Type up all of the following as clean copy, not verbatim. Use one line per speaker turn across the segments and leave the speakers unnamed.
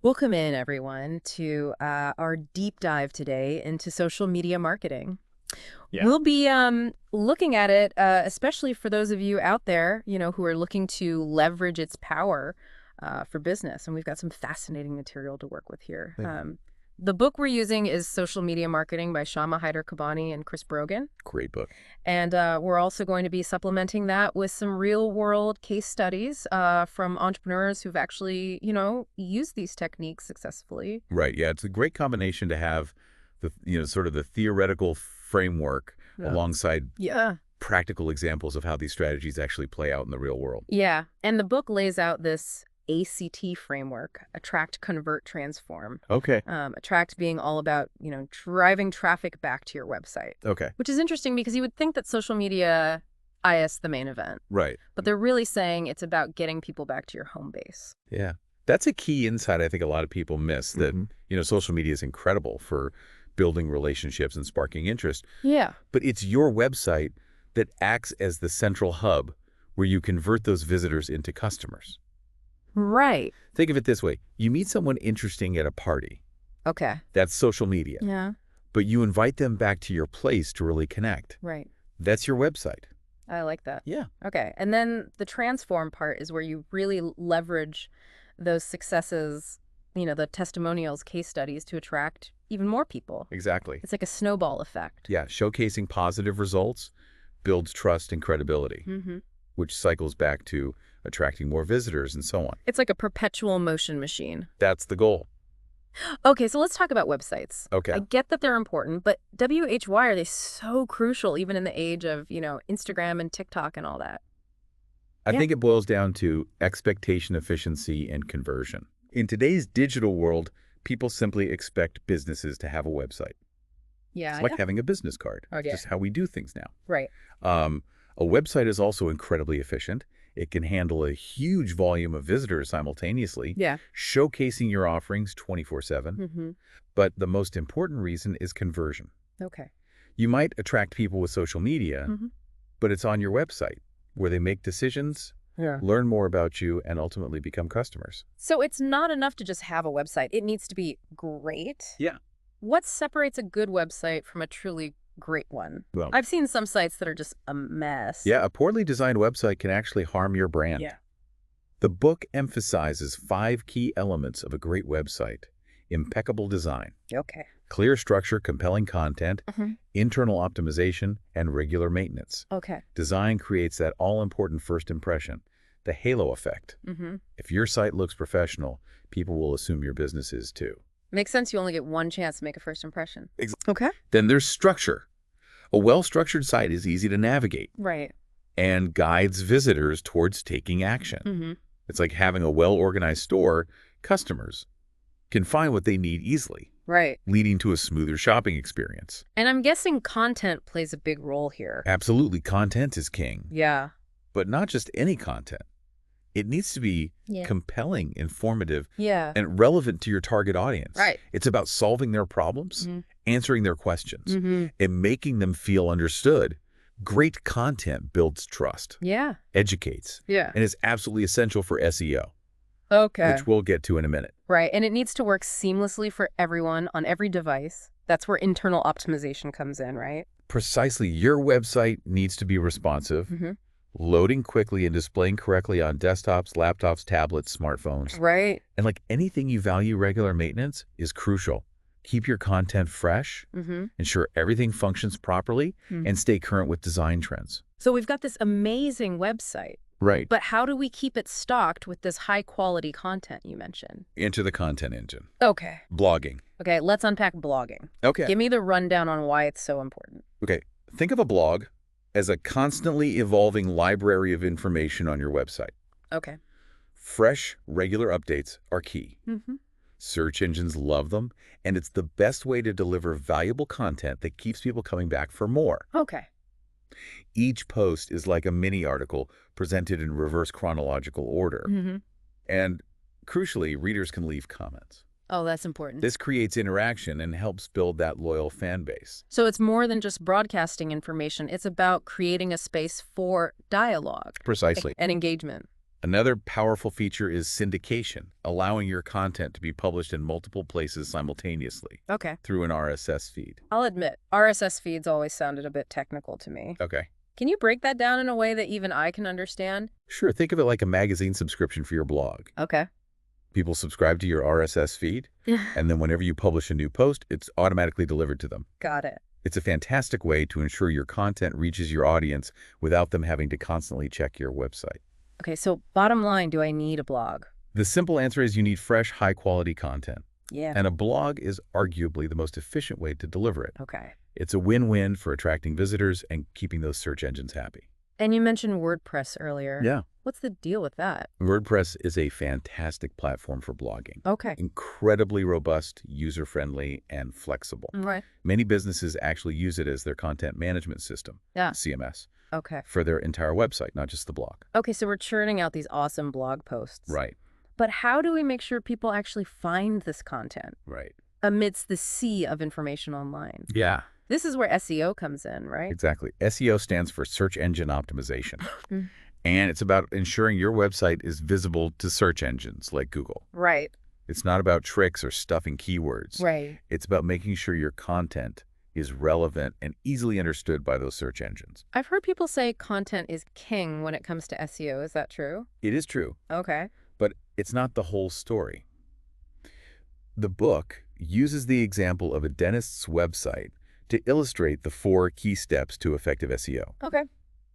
Welcome in, everyone, to our deep dive today into social media marketing.
Yeah.
We'll be looking at it, especially for those of you out there, who are looking to leverage its power for business. And we've got some fascinating material to work with here.
Thank you.
The book we're using is Social Media Marketing by Shama Hyder Kabani and Chris Brogan.
Great book.
And we're also going to be supplementing that with some real world case studies from entrepreneurs who've actually, used these techniques successfully.
Right. Yeah. It's a great combination to have sort of the theoretical framework
Yeah.
alongside
Yeah.
practical examples of how these strategies actually play out in the real world.
Yeah. And the book lays out this ACT framework: attract, convert, transform.
Okay.
Attract being all about, driving traffic back to your website,
Okay.
which is interesting because you would think that social media is the main event,
Right.
but they're really saying it's about getting people back to your home base.
Yeah. That's a key insight I think a lot of people miss, that, social media is incredible for building relationships and sparking interest.
Yeah.
But it's your website that acts as the central hub where you convert those visitors into customers.
Right.
Think of it this way. You meet someone interesting at a party.
Okay.
That's social media.
Yeah.
But you invite them back to your place to really connect.
Right.
That's your website.
I like that.
Yeah.
Okay. And then the transform part is where you really leverage those successes, the testimonials, case studies, to attract even more people.
Exactly.
It's like a snowball effect.
Yeah. Showcasing positive results builds trust and credibility, which cycles back to attracting more visitors and so on.
It's like a perpetual motion machine.
That's the goal.
Okay, so let's talk about websites.
Okay.
I get that they're important, but why are they so crucial even in the age of, Instagram and TikTok and all that?
I
Yeah.
think it boils down to expectation efficiency and conversion. In today's digital world, people simply expect businesses to have a website.
Yeah.
It's like having a business card.
Okay.
It's just how we do things now.
Right.
A website is also incredibly efficient. It can handle a huge volume of visitors simultaneously,
Yeah.
showcasing your offerings 24/7.
Mm-hmm.
But the most important reason is conversion.
Okay.
You might attract people with social media,
Mm-hmm.
but it's on your website where they make decisions,
Yeah.
learn more about you, and ultimately become customers.
So it's not enough to just have a website. It needs to be great.
Yeah.
What separates a good website from a truly great one?
Well,
I've seen some sites that are just a mess.
yeah, a poorly designed website can actually harm your brand.
Yeah.
The book emphasizes 5 key elements of a great website: impeccable design,
Okay.
clear structure, compelling content,
Mm-hmm.
internal optimization, and regular maintenance.
Okay.
Design creates that all-important first impression, the halo effect.
Mm-hmm.
If your site looks professional, people will assume your business is too.
Makes sense. You only get one chance to make a first impression.
Exactly.
Okay.
Then there's structure. A well-structured site is easy to navigate
Right.
and guides visitors towards taking action.
Mm-hmm.
It's like having a well-organized store. Customers can find what they need easily,
Right.
leading to a smoother shopping experience.
And I'm guessing content plays a big role here.
Absolutely, content is king.
Yeah.
But not just any content. It needs to be
Yeah.
compelling, informative,
Yeah.
and relevant to your target audience.
Right.
It's about solving their problems,
Mhm.
answering their questions,
Mm-hmm.
and making them feel understood. Great content builds trust,
Yeah.
educates,
Yeah.
and is absolutely essential for SEO,
Okay.
which we'll get to in a minute.
Right. And it needs to work seamlessly for everyone on every device. That's where internal optimization comes in, right?
Precisely, your website needs to be responsive,
Mm-hmm.
loading quickly and displaying correctly on desktops, laptops, tablets, smartphones.
Right.
And like anything you value, regular maintenance is crucial. Keep your content fresh,
Mm-hmm.
ensure everything functions properly, and stay current with design trends.
So we've got this amazing website,
Right.
but how do we keep it stocked with this high quality content you mentioned?
Enter the content engine.
Okay.
Blogging.
Okay, let's unpack blogging.
Okay.
Give me the rundown on why it's so important.
Okay. Think of a blog as a constantly evolving library of information on your website.
Okay.
Fresh, regular updates are key.
Mm-hmm.
Search engines love them, and it's the best way to deliver valuable content that keeps people coming back for more.
Okay.
Each post is like a mini article presented in reverse chronological order.
Mm-hmm.
And crucially, readers can leave comments.
Oh, that's important.
This creates interaction and helps build that loyal fan base.
So it's more than just broadcasting information. It's about creating a space for dialogue
Precisely.
and engagement.
Another powerful feature is syndication, allowing your content to be published in multiple places simultaneously
Okay.
through an RSS feed.
I'll admit, RSS feeds always sounded a bit technical to me.
Okay.
Can you break that down in a way that even I can understand?
Sure, think of it like a magazine subscription for your blog.
Okay.
People subscribe to your RSS feed, and then whenever you publish a new post, it's automatically delivered to them.
Got it.
It's a fantastic way to ensure your content reaches your audience without them having to constantly check your website.
Okay, so bottom line, do I need a blog?
The simple answer is you need fresh, high-quality content.
Yeah.
And a blog is arguably the most efficient way to deliver it.
Okay.
It's a win-win for attracting visitors and keeping those search engines happy.
And you mentioned WordPress earlier.
Yeah.
What's the deal with that?
WordPress is a fantastic platform for blogging.
Okay.
Incredibly robust, user-friendly, and flexible.
Right.
Many businesses actually use it as their content management system,
Yeah.
CMS,
Okay.
for their entire website, not just the blog.
Okay, so we're churning out these awesome blog posts.
Right,
But how do we make sure people actually find this content
right.
amidst the sea of information online?
Yeah.
This is where SEO comes in, right?
Exactly. SEO stands for search engine optimization.
Mm.
And it's about ensuring your website is visible to search engines like Google.
Right.
It's not about tricks or stuffing keywords.
Right.
It's about making sure your content is relevant and easily understood by those search engines.
I've heard people say content is king when it comes to SEO. Is that true?
It is true,
Okay.
but it's not the whole story. The book uses the example of a dentist's website to illustrate the 4 key steps to effective SEO.
Okay.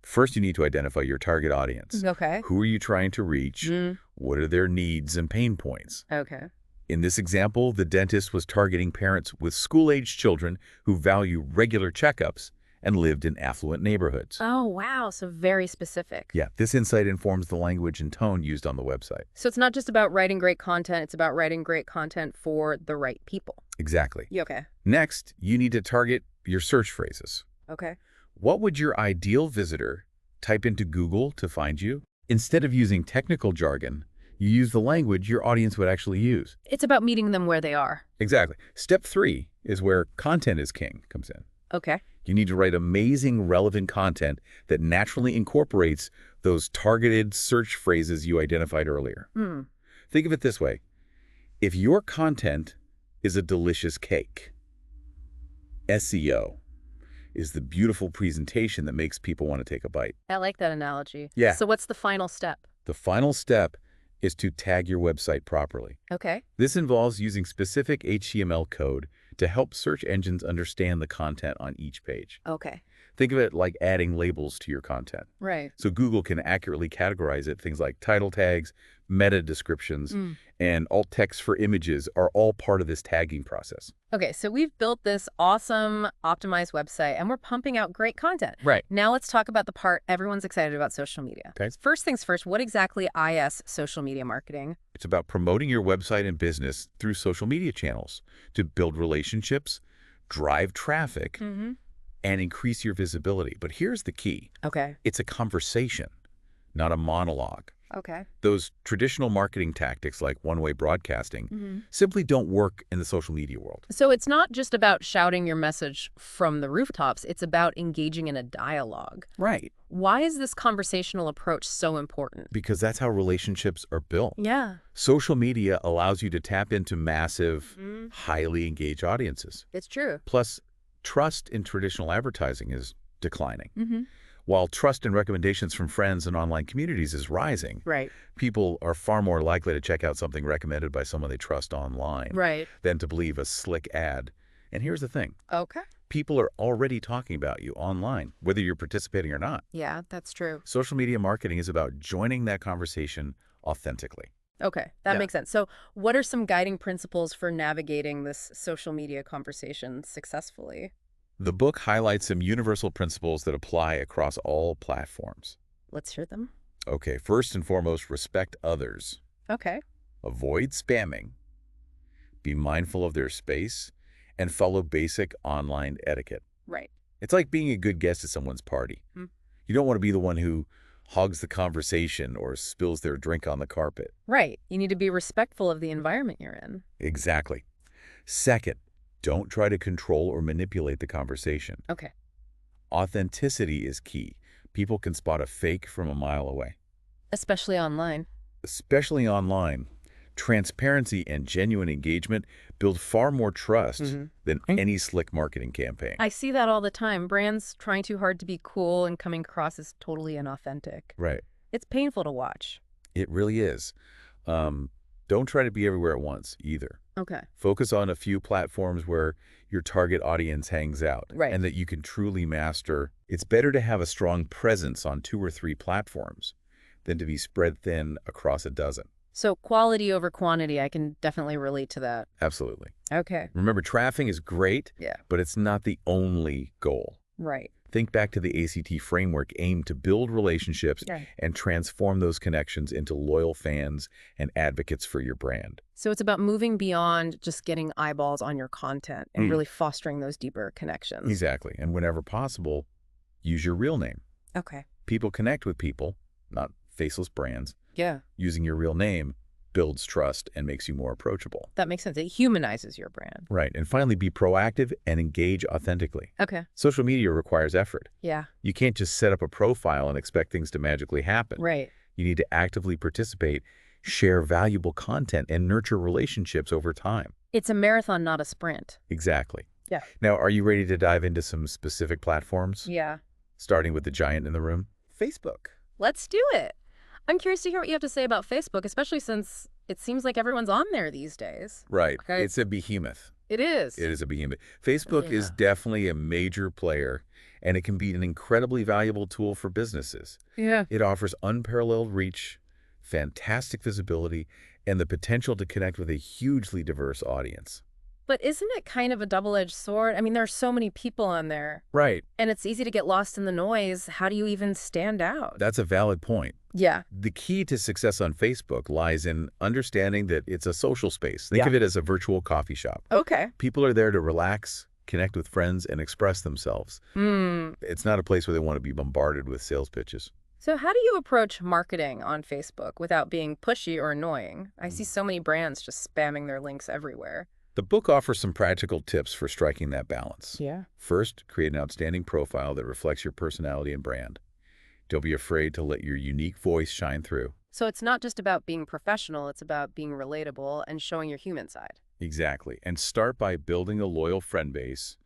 First, you need to identify your target audience.
Okay.
Who are you trying to reach?
Mm.
What are their needs and pain points?
Okay.
In this example, the dentist was targeting parents with school-aged children who value regular checkups and lived in affluent neighborhoods.
Oh, wow. So very specific.
Yeah, this insight informs the language and tone used on the website.
So it's not just about writing great content. It's about writing great content for the right people.
Exactly.
Yeah, okay.
Next, you need to target your search phrases.
Okay.
What would your ideal visitor type into Google to find you? Instead of using technical jargon, you use the language your audience would actually use.
It's about meeting them where they are.
Exactly. Step 3 is where content is king comes in.
Okay.
You need to write amazing, relevant content that naturally incorporates those targeted search phrases you identified earlier.
Hmm.
Think of it this way. If your content is a delicious cake, SEO is the beautiful presentation that makes people want to take a bite.
I like that analogy.
Yeah.
So what's the final step?
The final step is to tag your website properly.
Okay.
This involves using specific HTML code to help search engines understand the content on each page.
Okay.
Think of it like adding labels to your content.
Right.
So Google can accurately categorize it. Things like title tags, meta descriptions, and alt text for images are all part of this tagging process.
Okay, so we've built this awesome optimized website and we're pumping out great content.
Right.
Now let's talk about the part everyone's excited about, social media.
Okay.
First things first, what exactly is social media marketing?
It's about promoting your website and business through social media channels to build relationships, drive traffic,
Mm-hmm.
and increase your visibility. But here's the key.
Okay.
It's a conversation, not a monologue.
Okay.
Those traditional marketing tactics like one-way broadcasting
Mm-hmm.
simply don't work in the social media world.
So it's not just about shouting your message from the rooftops, it's about engaging in a dialogue.
Right.
Why is this conversational approach so important?
Because that's how relationships are built.
Yeah.
Social media allows you to tap into massive, highly engaged audiences.
It's true.
Plus, trust in traditional advertising is declining.
Mm-hmm.
While trust and recommendations from friends and online communities is rising,
Right.
people are far more likely to check out something recommended by someone they trust online
Right.
than to believe a slick ad. And here's the thing.
Okay.
People are already talking about you online, whether you're participating or not.
Yeah, that's true.
Social media marketing is about joining that conversation authentically.
Okay, that
Yeah.
makes sense. So what are some guiding principles for navigating this social media conversation successfully?
The book highlights some universal principles that apply across all platforms.
Let's hear them.
Okay, first and foremost, respect others.
Okay.
Avoid spamming. Be mindful of their space and follow basic online etiquette.
Right.
It's like being a good guest at someone's party.
Hmm.
You don't want to be the one who hogs the conversation or spills their drink on the carpet.
Right. You need to be respectful of the environment you're in.
Exactly. Second, don't try to control or manipulate the conversation.
Okay.
Authenticity is key. People can spot a fake from a mile away.
Especially online.
Especially online, transparency and genuine engagement build far more trust than any slick marketing campaign.
I see that all the time. Brands trying too hard to be cool and coming across as totally inauthentic.
Right.
It's painful to watch.
It really is. Don't try to be everywhere at once either.
Okay.
Focus on a few platforms where your target audience hangs out
Right.
and that you can truly master. It's better to have a strong presence on 2 or 3 platforms than to be spread thin across a dozen.
So quality over quantity, I can definitely relate to that.
Absolutely.
Okay.
Remember, traffic is great,
Yeah.
but it's not the only goal.
Right.
Think back to the ACT framework aimed to build relationships
Yeah.
and transform those connections into loyal fans and advocates for your brand.
So it's about moving beyond just getting eyeballs on your content and really fostering those deeper connections.
Exactly. And whenever possible, use your real name.
Okay.
People connect with people, not faceless brands.
Yeah.
Using your real name builds trust and makes you more approachable.
That makes sense. It humanizes your brand.
Right. And finally, be proactive and engage authentically.
Okay.
Social media requires effort.
Yeah.
You can't just set up a profile and expect things to magically happen.
Right.
You need to actively participate, share valuable content, and nurture relationships over time.
It's a marathon, not a sprint.
Exactly.
Yeah.
Now, are you ready to dive into some specific platforms?
Yeah.
Starting with the giant in the room? Facebook.
Let's do it. I'm curious to hear what you have to say about Facebook, especially since it seems like everyone's on there these days.
Right.
Okay.
It's a behemoth.
It is.
It is a behemoth. Facebook is
Yeah.
definitely a major player, and it can be an incredibly valuable tool for businesses.
Yeah.
It offers unparalleled reach, fantastic visibility, and the potential to connect with a hugely diverse audience.
But isn't it kind of a double-edged sword? I mean, there are so many people on there,
Right.
and it's easy to get lost in the noise. How do you even stand out?
That's a valid point.
Yeah.
The key to success on Facebook lies in understanding that it's a social space. Think
Yeah.
of it as a virtual coffee shop.
Okay.
People are there to relax, connect with friends, and express themselves. It's not a place where they want to be bombarded with sales pitches.
So how do you approach marketing on Facebook without being pushy or annoying? I see so many brands just spamming their links everywhere.
The book offers some practical tips for striking that balance.
Yeah.
First, create an outstanding profile that reflects your personality and brand. Don't be afraid to let your unique voice shine through.
So it's not just about being professional, it's about being relatable and showing your human side.
Exactly. And start by building a loyal friend base,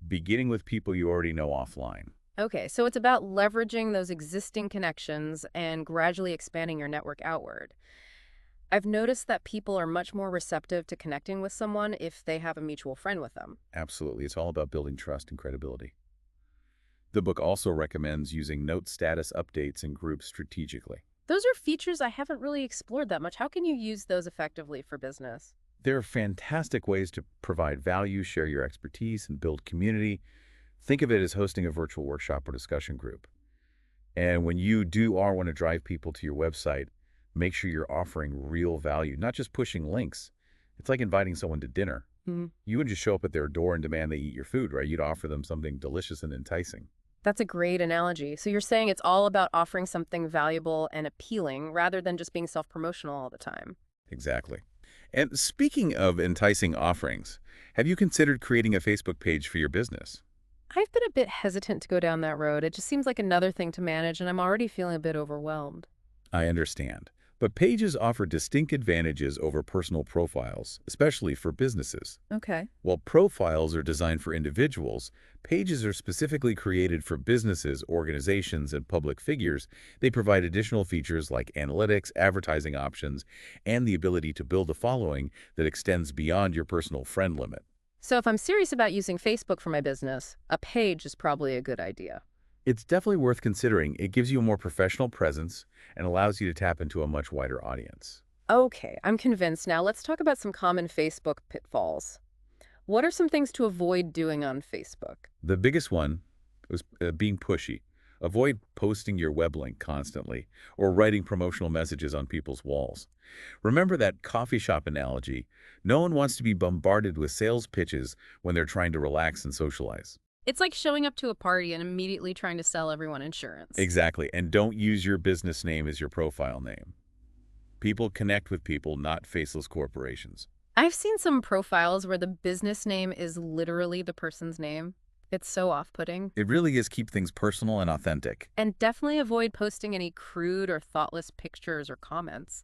beginning with people you already know offline.
Okay, so it's about leveraging those existing connections and gradually expanding your network outward. I've noticed that people are much more receptive to connecting with someone if they have a mutual friend with them.
Absolutely. It's all about building trust and credibility. The book also recommends using note status updates in groups strategically.
Those are features I haven't really explored that much. How can you use those effectively for business?
There are fantastic ways to provide value, share your expertise, and build community. Think of it as hosting a virtual workshop or discussion group. And when you want to drive people to your website, make sure you're offering real value, not just pushing links. It's like inviting someone to dinner. You wouldn't just show up at their door and demand they eat your food, right? You'd offer them something delicious and enticing.
That's a great analogy. So you're saying it's all about offering something valuable and appealing rather than just being self-promotional all the time.
Exactly. And speaking of enticing offerings, have you considered creating a Facebook page for your business?
I've been a bit hesitant to go down that road. It just seems like another thing to manage, and I'm already feeling a bit overwhelmed.
I understand. But pages offer distinct advantages over personal profiles, especially for businesses.
Okay.
While profiles are designed for individuals, pages are specifically created for businesses, organizations, and public figures. They provide additional features like analytics, advertising options, and the ability to build a following that extends beyond your personal friend limit.
So if I'm serious about using Facebook for my business, a page is probably a good idea.
It's definitely worth considering. It gives you a more professional presence and allows you to tap into a much wider audience.
Okay, I'm convinced. Now let's talk about some common Facebook pitfalls. What are some things to avoid doing on Facebook?
The biggest one was being pushy. Avoid posting your web link constantly or writing promotional messages on people's walls. Remember that coffee shop analogy. No one wants to be bombarded with sales pitches when they're trying to relax and socialize.
It's like showing up to a party and immediately trying to sell everyone insurance.
Exactly. And don't use your business name as your profile name. People connect with people, not faceless corporations.
I've seen some profiles where the business name is literally the person's name. It's so off-putting.
It really is. Keep things personal and authentic.
And definitely avoid posting any crude or thoughtless pictures or comments.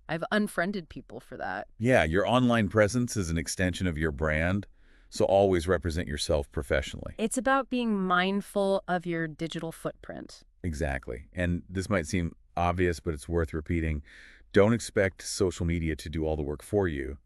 I've unfriended people for that.
Yeah, your online presence is an extension of your brand, so always represent yourself professionally.
It's about being mindful of your digital footprint.
Exactly. And this might seem obvious, but it's worth repeating. Don't expect social media to do all the work for you.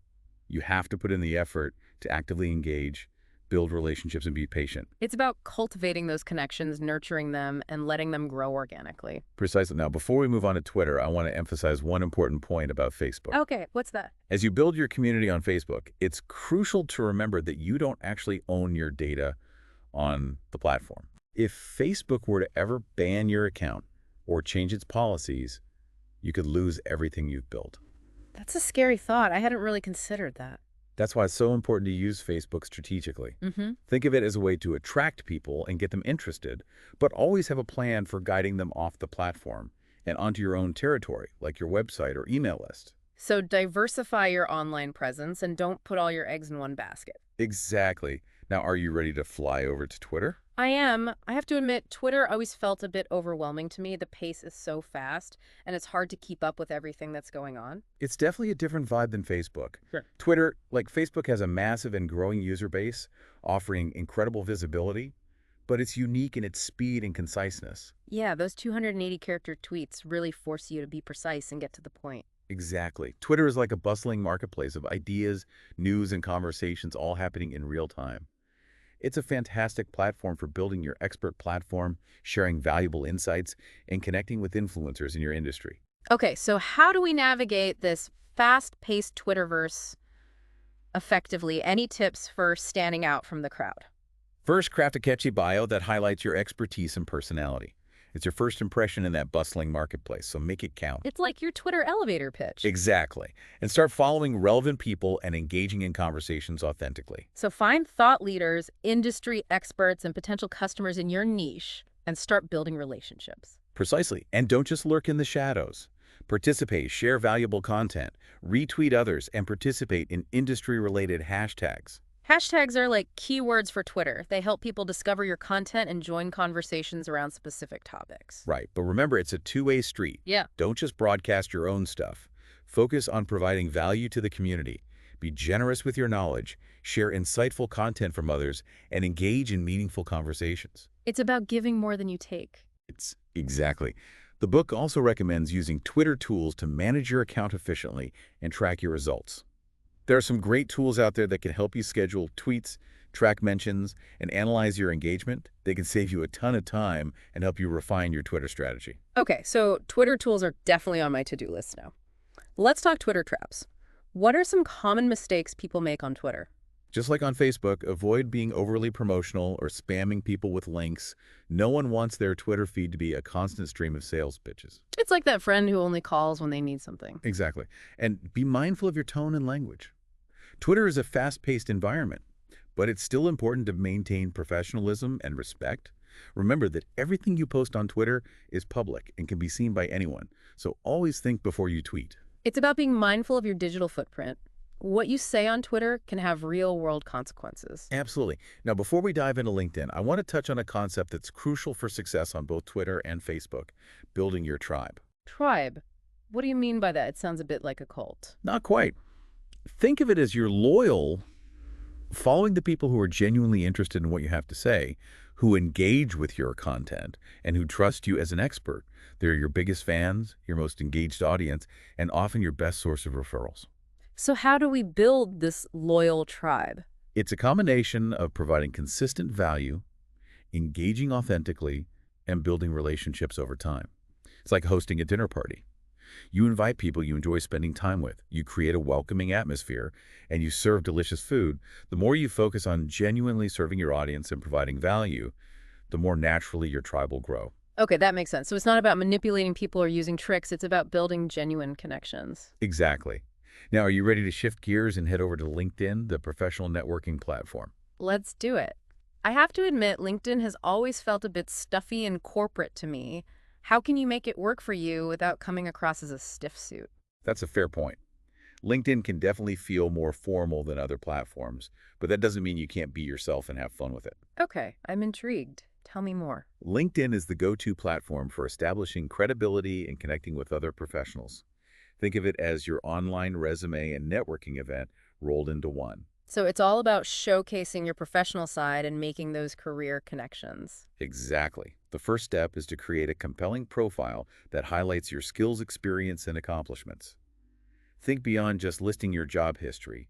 You have to put in the effort to actively engage, build relationships, and be patient.
It's about cultivating those connections, nurturing them, and letting them grow organically.
Precisely. Now, before we move on to Twitter, I want to emphasize one important point about Facebook.
Okay, what's that?
As you build your community on Facebook, it's crucial to remember that you don't actually own your data on the platform. If Facebook were to ever ban your account or change its policies, you could lose everything you've built.
That's a scary thought. I hadn't really considered that.
That's why it's so important to use Facebook strategically.
Mm-hmm.
Think of it as a way to attract people and get them interested, but always have a plan for guiding them off the platform and onto your own territory, like your website or email list.
So diversify your online presence and don't put all your eggs in one basket.
Exactly. Now, are you ready to fly over to Twitter?
I am. I have to admit, Twitter always felt a bit overwhelming to me. The pace is so fast, and it's hard to keep up with everything that's going on.
It's definitely a different vibe than Facebook.
Sure.
Twitter, like Facebook, has a massive and growing user base, offering incredible visibility, but it's unique in its speed and conciseness.
Yeah, those 280-character tweets really force you to be precise and get to the point.
Exactly. Twitter is like a bustling marketplace of ideas, news, and conversations all happening in real time. It's a fantastic platform for building your expert platform, sharing valuable insights, and connecting with influencers in your industry.
Okay, so how do we navigate this fast-paced Twitterverse effectively? Any tips for standing out from the crowd?
First, craft a catchy bio that highlights your expertise and personality. It's your first impression in that bustling marketplace, so make it count.
It's like your Twitter elevator pitch.
Exactly. And start following relevant people and engaging in conversations authentically.
So find thought leaders, industry experts, and potential customers in your niche and start building relationships.
Precisely. And don't just lurk in the shadows. Participate, share valuable content, retweet others, and participate in industry-related hashtags.
Hashtags are like keywords for Twitter. They help people discover your content and join conversations around specific topics.
Right, but remember, it's a two-way street.
Yeah.
Don't just broadcast your own stuff. Focus on providing value to the community. Be generous with your knowledge, share insightful content from others, and engage in meaningful conversations.
It's about giving more than you take.
Exactly. The book also recommends using Twitter tools to manage your account efficiently and track your results. There are some great tools out there that can help you schedule tweets, track mentions, and analyze your engagement. They can save you a ton of time and help you refine your Twitter strategy.
Okay, so Twitter tools are definitely on my to-do list now. Let's talk Twitter traps. What are some common mistakes people make on Twitter?
Just like on Facebook, avoid being overly promotional or spamming people with links. No one wants their Twitter feed to be a constant stream of sales pitches.
It's like that friend who only calls when they need something.
Exactly. And be mindful of your tone and language. Twitter is a fast-paced environment, but it's still important to maintain professionalism and respect. Remember that everything you post on Twitter is public and can be seen by anyone, so always think before you tweet.
It's about being mindful of your digital footprint. What you say on Twitter can have real-world consequences.
Absolutely. Now, before we dive into LinkedIn, I want to touch on a concept that's crucial for success on both Twitter and Facebook, building your tribe.
Tribe. What do you mean by that? It sounds a bit like a cult.
Not quite. Think of it as you're loyal, following the people who are genuinely interested in what you have to say, who engage with your content, and who trust you as an expert. They're your biggest fans, your most engaged audience, and often your best source of referrals.
So how do we build this loyal tribe?
It's a combination of providing consistent value, engaging authentically, and building relationships over time. It's like hosting a dinner party. You invite people you enjoy spending time with. You create a welcoming atmosphere, and you serve delicious food. The more you focus on genuinely serving your audience and providing value, the more naturally your tribe will grow.
Okay, that makes sense. So it's not about manipulating people or using tricks. It's about building genuine connections.
Exactly. Now, are you ready to shift gears and head over to LinkedIn, the professional networking platform?
Let's do it. I have to admit, LinkedIn has always felt a bit stuffy and corporate to me. How can you make it work for you without coming across as a stiff suit?
That's a fair point. LinkedIn can definitely feel more formal than other platforms, but that doesn't mean you can't be yourself and have fun with it.
Okay, I'm intrigued. Tell me more.
LinkedIn is the go-to platform for establishing credibility and connecting with other professionals. Think of it as your online resume and networking event rolled into one.
So it's all about showcasing your professional side and making those career connections.
Exactly. The first step is to create a compelling profile that highlights your skills, experience, and accomplishments. Think beyond just listing your job history.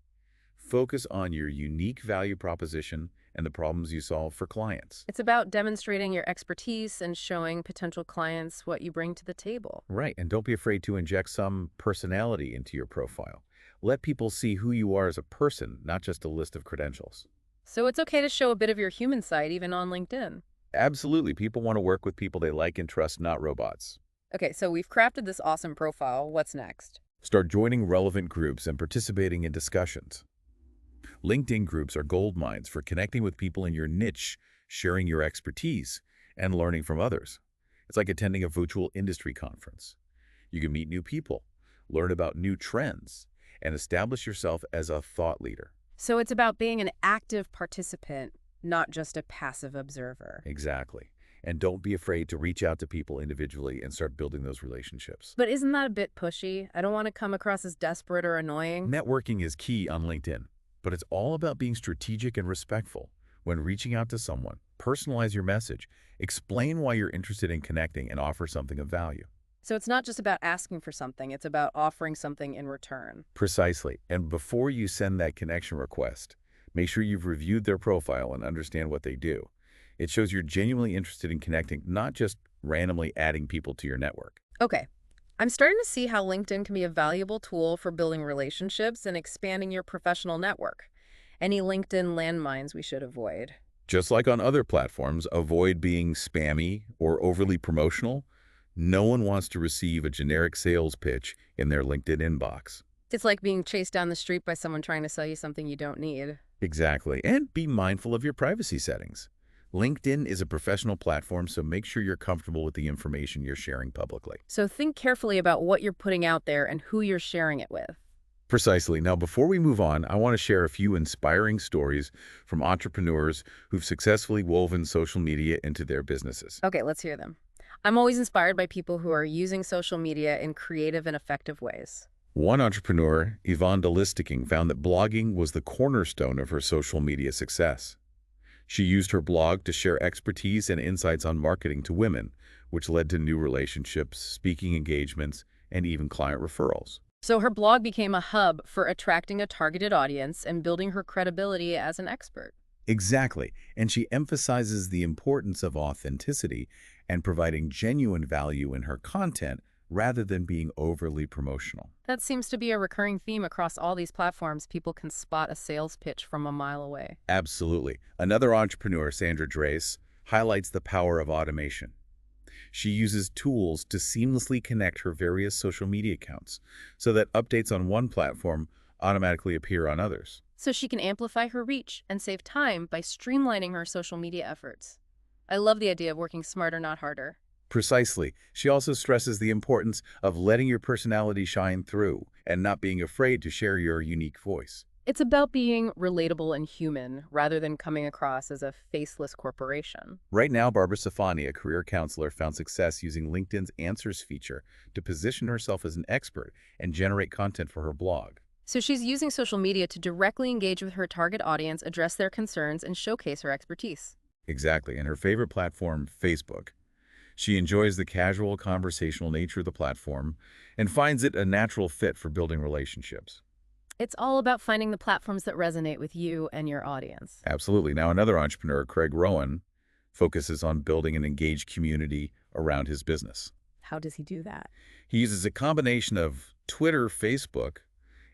Focus on your unique value proposition and the problems you solve for clients.
It's about demonstrating your expertise and showing potential clients what you bring to the table.
Right, and don't be afraid to inject some personality into your profile. Let people see who you are as a person, not just a list of credentials.
So it's okay to show a bit of your human side even on LinkedIn.
Absolutely, people want to work with people they like and trust, not robots.
Okay, so we've crafted this awesome profile. What's next?
Start joining relevant groups and participating in discussions. LinkedIn groups are gold mines for connecting with people in your niche, sharing your expertise, and learning from others. It's like attending a virtual industry conference. You can meet new people, learn about new trends, and establish yourself as a thought leader.
So it's about being an active participant, not just a passive observer.
Exactly. And don't be afraid to reach out to people individually and start building those relationships.
But isn't that a bit pushy? I don't want to come across as desperate or annoying.
Networking is key on LinkedIn, but it's all about being strategic and respectful. When reaching out to someone, personalize your message, explain why you're interested in connecting, and offer something of value.
So it's not just about asking for something, it's about offering something in return.
Precisely. And before you send that connection request, make sure you've reviewed their profile and understand what they do. It shows you're genuinely interested in connecting, not just randomly adding people to your network.
Okay, I'm starting to see how LinkedIn can be a valuable tool for building relationships and expanding your professional network. Any LinkedIn landmines we should avoid?
Just like on other platforms, avoid being spammy or overly promotional. No one wants to receive a generic sales pitch in their LinkedIn inbox.
It's like being chased down the street by someone trying to sell you something you don't need.
Exactly. And be mindful of your privacy settings. LinkedIn is a professional platform, so make sure you're comfortable with the information you're sharing publicly.
So think carefully about what you're putting out there and who you're sharing it with.
Precisely. Now, before we move on, I want to share a few inspiring stories from entrepreneurs who've successfully woven social media into their businesses.
Okay, let's hear them. I'm always inspired by people who are using social media in creative and effective ways.
One entrepreneur, Yvonne Delisticking, found that blogging was the cornerstone of her social media success. She used her blog to share expertise and insights on marketing to women, which led to new relationships, speaking engagements, and even client referrals.
So her blog became a hub for attracting a targeted audience and building her credibility as an expert.
Exactly, and she emphasizes the importance of authenticity and providing genuine value in her content rather than being overly promotional.
That seems to be a recurring theme across all these platforms. People can spot a sales pitch from a mile away.
Absolutely. Another entrepreneur, Sandra Drace, highlights the power of automation. She uses tools to seamlessly connect her various social media accounts so that updates on one platform automatically appear on others.
So she can amplify her reach and save time by streamlining her social media efforts. I love the idea of working smarter, not harder.
Precisely. She also stresses the importance of letting your personality shine through and not being afraid to share your unique voice.
It's about being relatable and human rather than coming across as a faceless corporation.
Right now, Barbara Safani, a career counselor, found success using LinkedIn's Answers feature to position herself as an expert and generate content for her blog.
So she's using social media to directly engage with her target audience, address their concerns, and showcase her expertise.
Exactly. And her favorite platform, Facebook. She enjoys the casual, conversational nature of the platform and finds it a natural fit for building relationships.
It's all about finding the platforms that resonate with you and your audience.
Absolutely. Now, another entrepreneur, Craig Rowan, focuses on building an engaged community around his business.
How does he do that?
He uses a combination of Twitter, Facebook,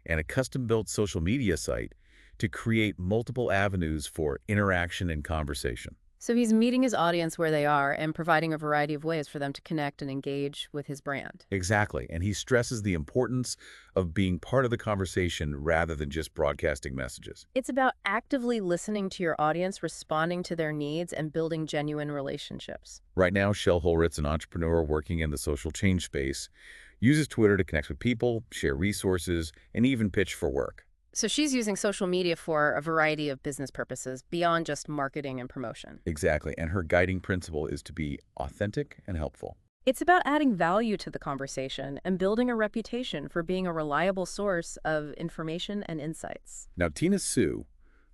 and a custom-built social media site to create multiple avenues for interaction and conversation.
So he's meeting his audience where they are and providing a variety of ways for them to connect and engage with his brand.
Exactly. And he stresses the importance of being part of the conversation rather than just broadcasting messages.
It's about actively listening to your audience, responding to their needs, and building genuine relationships.
Right now, Shel Holritz, an entrepreneur working in the social change space, Uses Twitter to connect with people, share resources, and even pitch for work.
So she's using social media for a variety of business purposes beyond just marketing and promotion.
Exactly, and her guiding principle is to be authentic and helpful.
It's about adding value to the conversation and building a reputation for being a reliable source of information and insights.
Now, Tina Su,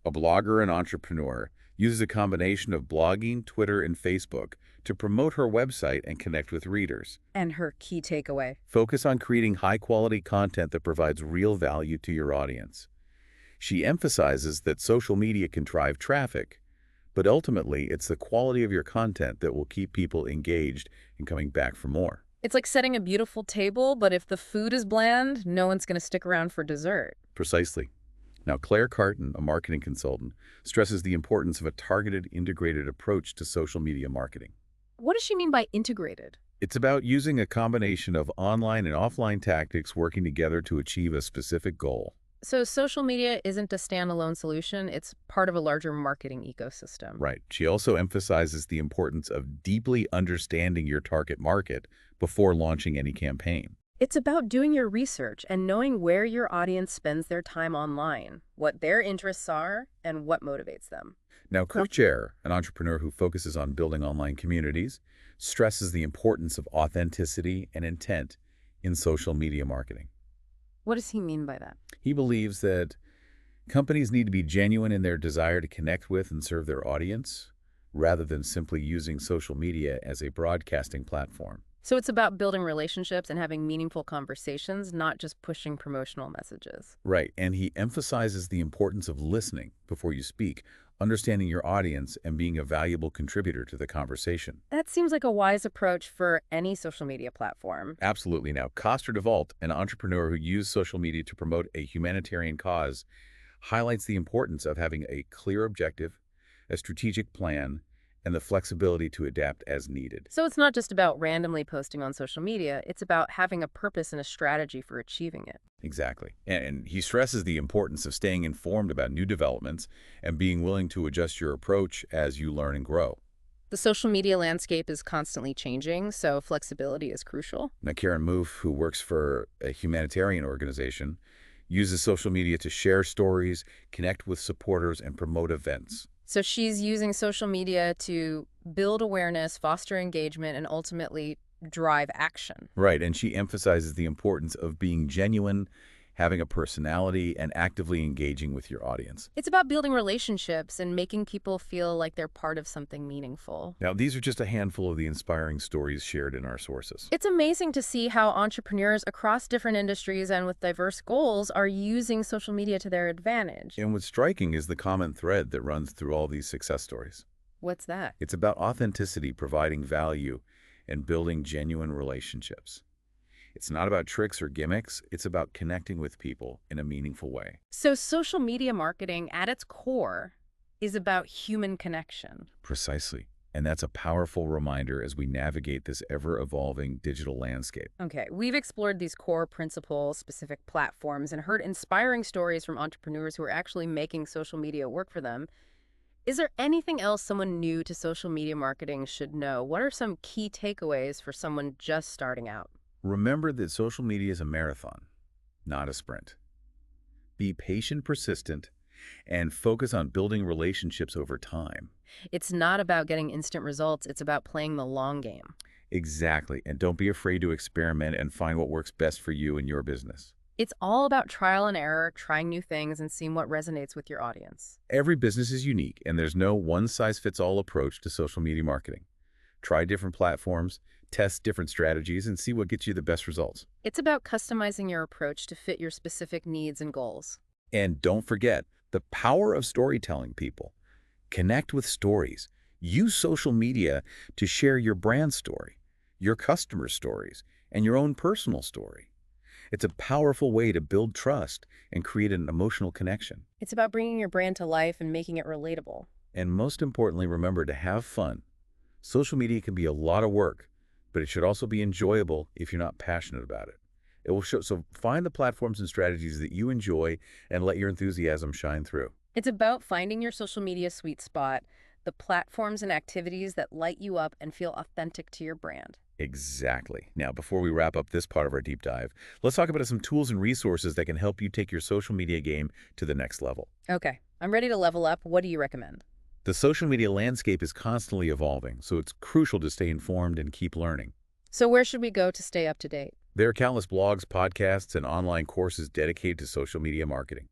a blogger and entrepreneur, uses a combination of blogging, Twitter, and Facebook to promote her website and connect with readers.
And her key takeaway.
Focus on creating high-quality content that provides real value to your audience. She emphasizes that social media can drive traffic, but ultimately it's the quality of your content that will keep people engaged and coming back for more.
It's like setting a beautiful table, but if the food is bland, no one's going to stick around for dessert.
Precisely. Now, Claire Carton, a marketing consultant, stresses the importance of a targeted, integrated approach to social media marketing.
What does she mean by integrated?
It's about using a combination of online and offline tactics working together to achieve a specific goal.
So social media isn't a standalone solution, it's part of a larger marketing ecosystem.
Right. She also emphasizes the importance of deeply understanding your target market before launching any campaign.
It's about doing your research and knowing where your audience spends their time online, what their interests are, and what motivates them.
Now, Kurt Chair, an entrepreneur who focuses on building online communities, stresses the importance of authenticity and intent in social media marketing.
What does he mean by that?
He believes that companies need to be genuine in their desire to connect with and serve their audience, rather than simply using social media as a broadcasting platform.
So it's about building relationships and having meaningful conversations, not just pushing promotional messages.
Right, and he emphasizes the importance of listening before you speak, understanding your audience, and being a valuable contributor to the conversation.
That seems like a wise approach for any social media platform.
Absolutely. Now, Coster DeVault, an entrepreneur who used social media to promote a humanitarian cause, highlights the importance of having a clear objective, a strategic plan, and the flexibility to adapt as needed.
So it's not just about randomly posting on social media, it's about having a purpose and a strategy for achieving it.
Exactly. And he stresses the importance of staying informed about new developments and being willing to adjust your approach as you learn and grow.
The social media landscape is constantly changing, so flexibility is crucial.
Now, Karen Moof, who works for a humanitarian organization, uses social media to share stories, connect with supporters, and promote events.
So she's using social media to build awareness, foster engagement, and ultimately drive action.
Right, and she emphasizes the importance of being genuine, having a personality, and actively engaging with your audience.
It's about building relationships and making people feel like they're part of something meaningful.
Now, these are just a handful of the inspiring stories shared in our sources.
It's amazing to see how entrepreneurs across different industries and with diverse goals are using social media to their advantage.
And what's striking is the common thread that runs through all these success stories.
What's that?
It's about authenticity, providing value, and building genuine relationships. It's not about tricks or gimmicks. It's about connecting with people in a meaningful way.
So social media marketing at its core is about human connection.
Precisely. And that's a powerful reminder as we navigate this ever-evolving digital landscape.
Okay, we've explored these core principles, specific platforms, and heard inspiring stories from entrepreneurs who are actually making social media work for them. Is there anything else someone new to social media marketing should know? What are some key takeaways for someone just starting out?
Remember that social media is a marathon, not a sprint. Be patient, persistent, and focus on building relationships over time.
It's not about getting instant results, it's about playing the long game.
Exactly, and don't be afraid to experiment and find what works best for you and your business.
It's all about trial and error, trying new things, and seeing what resonates with your audience.
Every business is unique, and there's no one-size-fits-all approach to social media marketing. Try different platforms, test different strategies, and see what gets you the best results.
It's about customizing your approach to fit your specific needs and goals.
And don't forget the power of storytelling, people. Connect with stories. Use social media to share your brand story, your customer stories, and your own personal story. It's a powerful way to build trust and create an emotional connection.
It's about bringing your brand to life and making it relatable.
And most importantly, remember to have fun. Social media can be a lot of work, but it should also be enjoyable if you're not passionate about it. It will show. So find the platforms and strategies that you enjoy and let your enthusiasm shine through.
It's about finding your social media sweet spot, the platforms and activities that light you up and feel authentic to your brand.
Exactly. Now, before we wrap up this part of our deep dive, let's talk about some tools and resources that can help you take your social media game to the next level.
Okay, I'm ready to level up. What do you recommend?
The social media landscape is constantly evolving, so it's crucial to stay informed and keep learning.
So where should we go to stay up to date?
There are countless blogs, podcasts, and online courses dedicated to social media marketing.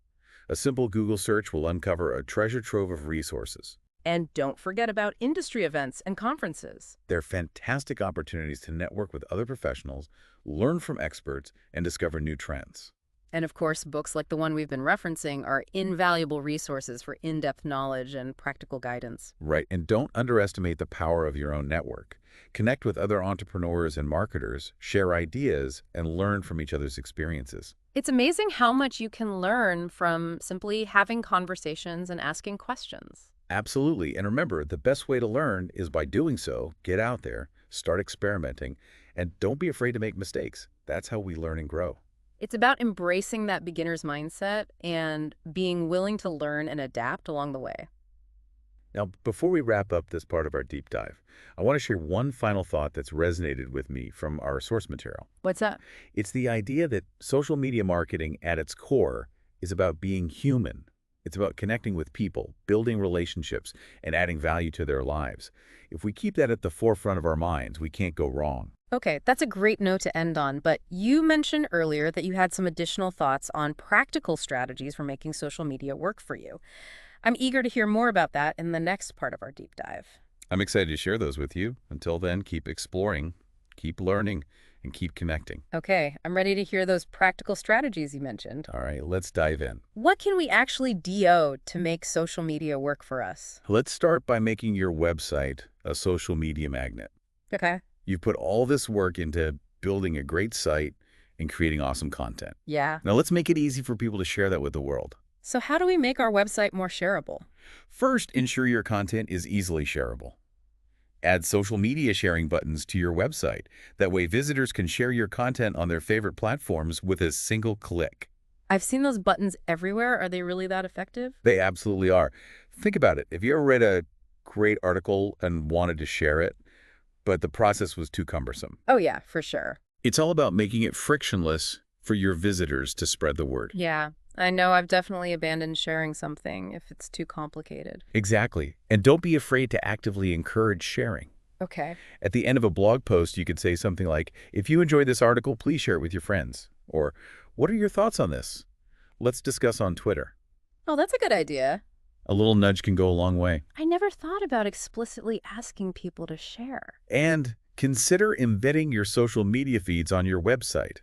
A simple Google search will uncover a treasure trove of resources.
And don't forget about industry events and conferences.
They're fantastic opportunities to network with other professionals, learn from experts, and discover new trends.
And of course, books like the one we've been referencing are invaluable resources for in-depth knowledge and practical guidance.
Right, and don't underestimate the power of your own network. Connect with other entrepreneurs and marketers, share ideas, and learn from each other's experiences.
It's amazing how much you can learn from simply having conversations and asking questions.
Absolutely, and remember, the best way to learn is by doing so. Get out there, start experimenting, and don't be afraid to make mistakes. That's how we learn and grow.
It's about embracing that beginner's mindset and being willing to learn and adapt along the way.
Now, before we wrap up this part of our deep dive, I want to share one final thought that's resonated with me from our source material.
What's that?
It's the idea that social media marketing at its core is about being human. It's about connecting with people, building relationships, and adding value to their lives. If we keep that at the forefront of our minds, we can't go wrong.
Okay, that's a great note to end on, but you mentioned earlier that you had some additional thoughts on practical strategies for making social media work for you. I'm eager to hear more about that in the next part of our deep dive.
I'm excited to share those with you. Until then, keep exploring, keep learning, and keep connecting.
Okay, I'm ready to hear those practical strategies you mentioned.
All right, let's dive in.
What can we actually do to make social media work for us?
Let's start by making your website a social media magnet.
Okay.
You've put all this work into building a great site and creating awesome content.
Yeah.
Now let's make it easy for people to share that with the world.
So how do we make our website more shareable?
First, ensure your content is easily shareable. Add social media sharing buttons to your website. That way visitors can share your content on their favorite platforms with a single click.
I've seen those buttons everywhere. Are they really that effective?
They absolutely are. Think about it. If you ever read a great article and wanted to share it, but the process was too cumbersome.
Oh yeah, for sure.
It's all about making it frictionless for your visitors to spread the word.
Yeah, I know I've definitely abandoned sharing something if it's too complicated.
Exactly. And don't be afraid to actively encourage sharing.
Okay.
At the end of a blog post, you could say something like, if you enjoyed this article, please share it with your friends. Or, what are your thoughts on this? Let's discuss on Twitter.
Oh, that's a good idea.
A little nudge can go a long way.
I never thought about explicitly asking people to share.
And consider embedding your social media feeds on your website.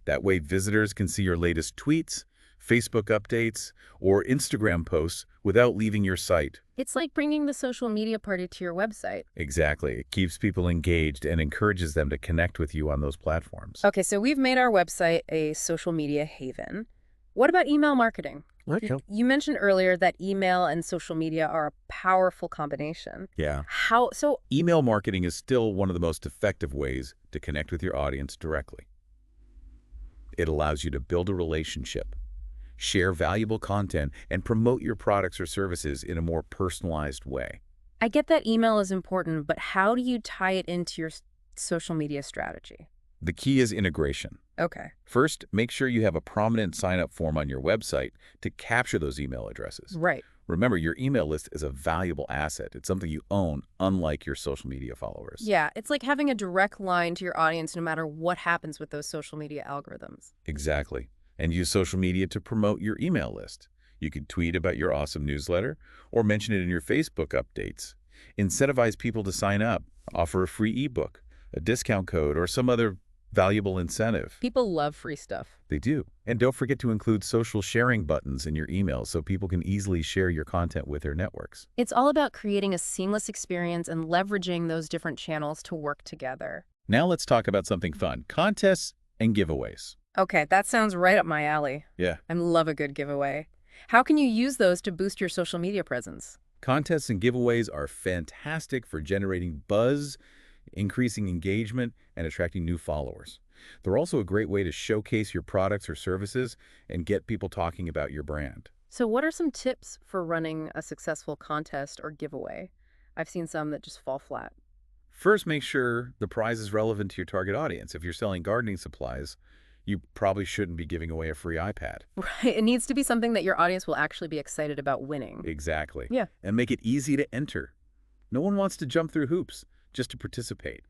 That way visitors can see your latest tweets, Facebook updates, or Instagram posts without leaving your site.
It's like bringing the social media party to your website.
Exactly. It keeps people engaged and encourages them to connect with you on those platforms.
Okay, so we've made our website a social media haven. What about email marketing? You mentioned earlier that email and social media are a powerful combination.
Yeah.
So
Email marketing is still one of the most effective ways to connect with your audience directly. It allows you to build a relationship, share valuable content, and promote your products or services in a more personalized way.
I get that email is important, but how do you tie it into your social media strategy?
The key is integration.
Okay.
First, make sure you have a prominent sign-up form on your website to capture those email addresses.
Right.
Remember, your email list is a valuable asset. It's something you own, unlike your social media followers.
Yeah, it's like having a direct line to your audience no matter what happens with those social media algorithms.
Exactly. And use social media to promote your email list. You could tweet about your awesome newsletter or mention it in your Facebook updates. Incentivize people to sign up. Offer a free ebook, a discount code, or some other valuable incentive.
People love free stuff.
They do. And don't forget to include social sharing buttons in your email so people can easily share your content with their networks.
It's all about creating a seamless experience and leveraging those different channels to work together.
Now let's talk about something fun, contests and giveaways.
Okay, that sounds right up my alley.
Yeah.
I love a good giveaway. How can you use those to boost your social media presence?
Contests and giveaways are fantastic for generating buzz, increasing engagement, and attracting new followers. They're also a great way to showcase your products or services and get people talking about your brand.
So what are some tips for running a successful contest or giveaway? I've seen some that just fall flat.
First, make sure the prize is relevant to your target audience. If you're selling gardening supplies, you probably shouldn't be giving away a free iPad.
Right. It needs to be something that your audience will actually be excited about winning.
Exactly.
Yeah.
And make it easy to enter. No one wants to jump through hoops just to participate.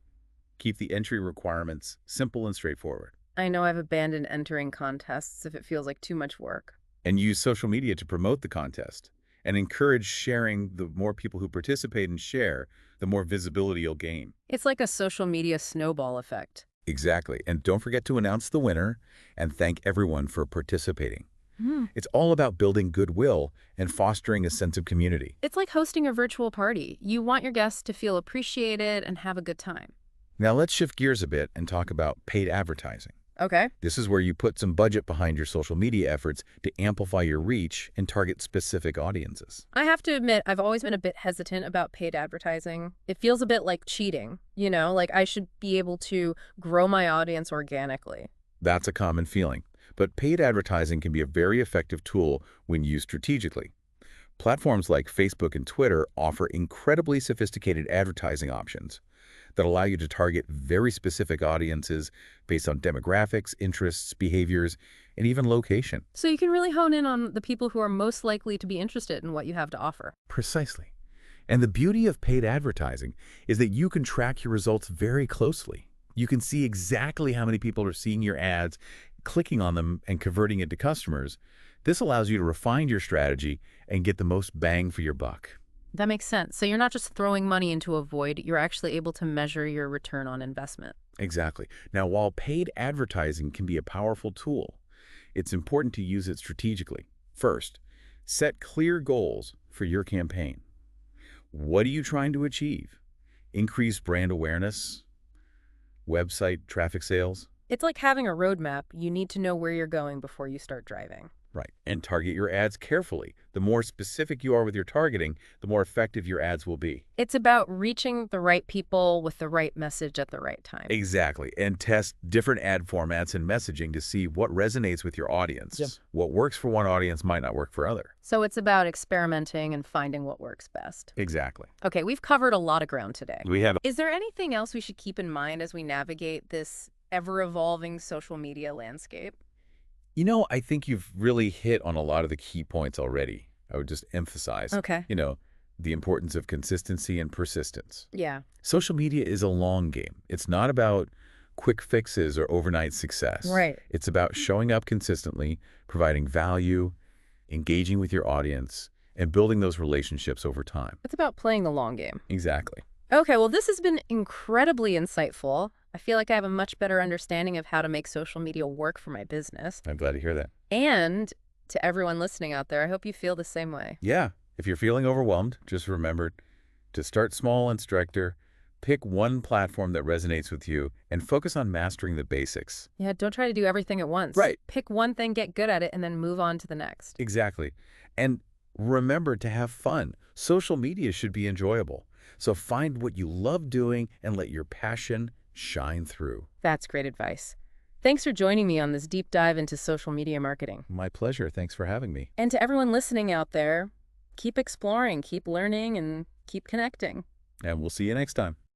Keep the entry requirements simple and straightforward.
I know I've abandoned entering contests if it feels like too much work.
And use social media to promote the contest and encourage sharing. The more people who participate and share, the more visibility you'll gain.
It's like a social media snowball effect.
Exactly. And don't forget to announce the winner and thank everyone for participating.
Hmm.
It's all about building goodwill and fostering a sense of community.
It's like hosting a virtual party. You want your guests to feel appreciated and have a good time.
Now let's shift gears a bit and talk about paid advertising.
Okay.
This is where you put some budget behind your social media efforts to amplify your reach and target specific audiences.
I have to admit, I've always been a bit hesitant about paid advertising. It feels a bit like cheating, like I should be able to grow my audience organically.
That's a common feeling, but paid advertising can be a very effective tool when used strategically. Platforms like Facebook and Twitter offer incredibly sophisticated advertising options that allow you to target very specific audiences based on demographics, interests, behaviors, and even location.
So you can really hone in on the people who are most likely to be interested in what you have to offer.
Precisely. And the beauty of paid advertising is that you can track your results very closely. You can see exactly how many people are seeing your ads, clicking on them, and converting into customers. This allows you to refine your strategy and get the most bang for your buck.
That makes sense. So you're not just throwing money into a void, you're actually able to measure your return on investment.
Exactly. Now, while paid advertising can be a powerful tool, it's important to use it strategically. First, set clear goals for your campaign. What are you trying to achieve? Increase brand awareness, website traffic sales?
It's like having a roadmap. You need to know where you're going before you start driving.
Right. And target your ads carefully. The more specific you are with your targeting, the more effective your ads will be.
It's about reaching the right people with the right message at the right time.
Exactly. And test different ad formats and messaging to see what resonates with your audience.
Yep.
What works for one audience might not work for other.
So it's about experimenting and finding what works best.
Exactly.
Okay, we've covered a lot of ground today.
We have.
Is there anything else we should keep in mind as we navigate this ever-evolving social media landscape?
I think you've really hit on a lot of the key points already. I would just emphasize,
Okay.
The importance of consistency and persistence.
Yeah.
Social media is a long game. It's not about quick fixes or overnight success.
Right.
It's about showing up consistently, providing value, engaging with your audience, and building those relationships over time.
It's about playing the long game.
Exactly.
Okay, well, this has been incredibly insightful. I feel like I have a much better understanding of how to make social media work for my business.
I'm glad to hear that.
And to everyone listening out there, I hope you feel the same way.
Yeah. If you're feeling overwhelmed, just remember to start small and stricter. Pick one platform that resonates with you and focus on mastering the basics.
Yeah, don't try to do everything at once.
Right.
Pick one thing, get good at it, and then move on to the next.
Exactly. And remember to have fun. Social media should be enjoyable. So find what you love doing and let your passion shine through.
That's great advice. Thanks for joining me on this deep dive into social media marketing.
My pleasure. Thanks for having me.
And to everyone listening out there, keep exploring, keep learning, and keep connecting.
And we'll see you next time.